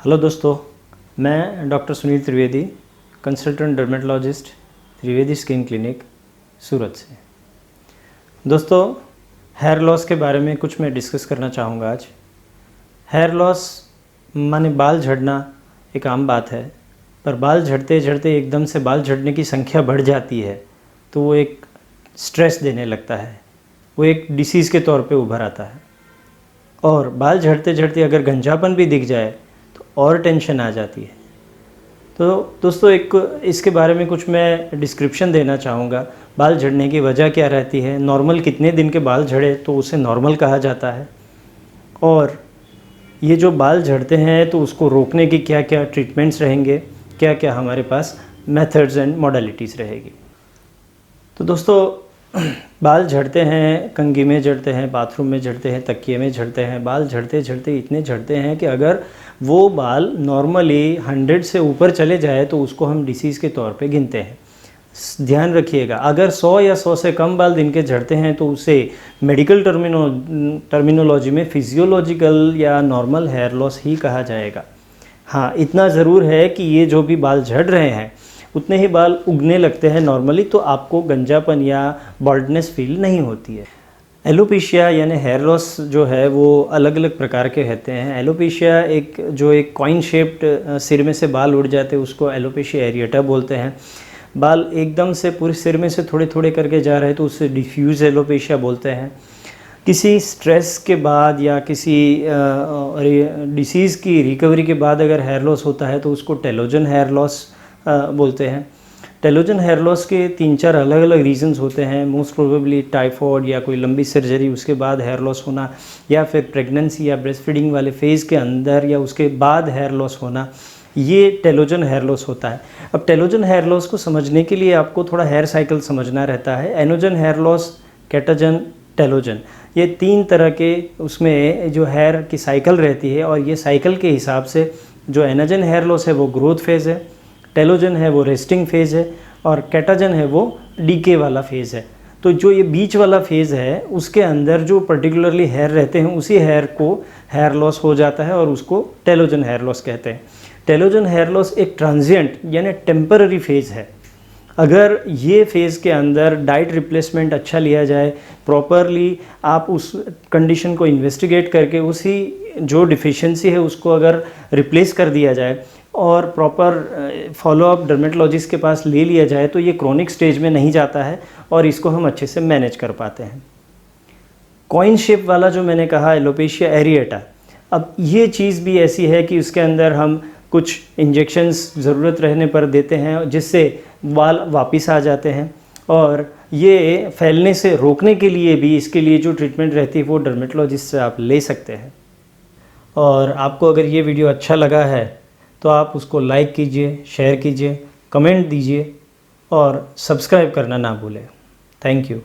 Hello दोस्तों, मैं doctor Sunil Trivedi, consultant dermatologist, Trivedi skin clinic, Surat से। दोस्तों, हेयर लॉस के बारे में कुछ मैं डिस्कस करना चाहूँगा आज। हेयर लॉस माने बाल झड़ना एक आम बात है, पर बाल झड़ते झड़ते एकदम से बाल झड़ने की संख्या बढ़ जाती है तो वो एक स्ट्रेस देने लगता है, वो एक डिसीज़ के तौर पे उभर आता है। और बाल झड़ते झड़ते अगर गंजापन भी दिख जाए तो और टेंशन आ जाती है। तो दोस्तों, इसके बारे में कुछ मैं डिस्क्रिप्शन देना चाहूँगा। बाल झड़ने की वजह क्या रहती है, नॉर्मल कितने दिन के बाल झड़े तो उसे नॉर्मल कहा जाता है, और ये जो बाल झड़ते हैं तो उसको रोकने की क्या क्या ट्रीटमेंट्स रहेंगे, क्या क्या हमारे पास मेथड्स एंड मॉडलिटीज़ रहेगी। तो दोस्तों, बाल झड़ते हैं, कंघी में झड़ते हैं, बाथरूम में झड़ते हैं, तकिए में झड़ते हैं। बाल झड़ते झड़ते इतने झड़ते हैं कि अगर वो बाल नॉर्मली 100 से ऊपर चले जाए तो उसको हम डिसीज़ के तौर पे गिनते हैं। ध्यान रखिएगा, अगर 100 या 100 से कम बाल दिन के झड़ते हैं तो उसे मेडिकल टर्मिनोलॉजी में फिजियोलॉजिकल या नॉर्मल हेयर लॉस ही कहा जाएगा। हाँ, इतना ज़रूर है कि ये जो भी बाल झड़ रहे हैं उतने ही बाल उगने लगते हैं नॉर्मली, तो आपको गंजापन या बॉल्डनेस फील नहीं होती है। एलोपेशिया यानी हेयर लॉस जो है वो अलग अलग प्रकार के रहते हैं। एलोपेशिया एक कॉइन शेप्ड सिर में से बाल उड़ जाते हैं उसको एलोपेशिया एरिएटा बोलते हैं। बाल एकदम से पूरे सिर में से थोड़े थोड़े करके जा रहे हैं तो उससे डिफ्यूज़ एलोपेशिया बोलते हैं। किसी स्ट्रेस के बाद या किसी डिसीज़ की रिकवरी के बाद अगर हेयर लॉस होता है तो उसको टेलोजन हेयर लॉस बोलते हैं। टेलोजन हेयर लॉस के 3-4 अलग अलग रीजंस होते हैं। मोस्ट प्रोबेबली टाइफॉइड या कोई लंबी सर्जरी उसके बाद हेयर लॉस होना, या फिर प्रेगनेंसी या ब्रेस्ट फीडिंग वाले फेज़ के अंदर या उसके बाद हेयर लॉस होना, ये टेलोजन हेयर लॉस होता है। अब टेलोजन हेयर लॉस को समझने के लिए आपको थोड़ा हेयर साइकिल समझना रहता है। एनोजन हेयर लॉस, कैटाजन, टेलोजन, ये 3 तरह के उसमें जो हेयर की साइकिल रहती है, और ये साइकिल के हिसाब से जो एनोजन हेयर लॉस है वो ग्रोथ फेज़ है, टेलोजन है वो रेस्टिंग फेज़ है, और कैटाजन है वो डीके वाला फेज़ है। तो जो ये बीच वाला फेज़ है उसके अंदर जो पर्टिकुलरली हेयर रहते हैं उसी हेयर को हेयर लॉस हो जाता है और उसको टेलोजन हेयर लॉस कहते हैं। टेलोजन हेयर लॉस एक ट्रांजिएंट यानी टेम्पररी फेज़ है। अगर ये फेज़ के अंदर डाइट रिप्लेसमेंट अच्छा लिया जाए, प्रॉपरली आप उस कंडीशन को इन्वेस्टिगेट करके उसी जो डिफिशिएंसी है उसको अगर रिप्लेस कर दिया जाए और प्रॉपर फॉलोअप डर्मेटोलॉजिस्ट के पास ले लिया जाए तो ये क्रोनिक स्टेज में नहीं जाता है और इसको हम अच्छे से मैनेज कर पाते हैं। कॉइन शेप वाला जो मैंने कहा एलोपेशिया एरिएटा, अब ये चीज़ भी ऐसी है कि उसके अंदर हम कुछ इंजेक्शंस ज़रूरत रहने पर देते हैं जिससे बाल वापस आ जाते हैं, और ये फैलने से रोकने के लिए भी इसके लिए जो ट्रीटमेंट रहती है वो डर्मेटोलॉजिस्ट से आप ले सकते हैं। और आपको अगर ये वीडियो अच्छा लगा है तो आप उसको लाइक कीजिए, शेयर कीजिए, कमेंट दीजिए और सब्सक्राइब करना ना भूलें। Thank you.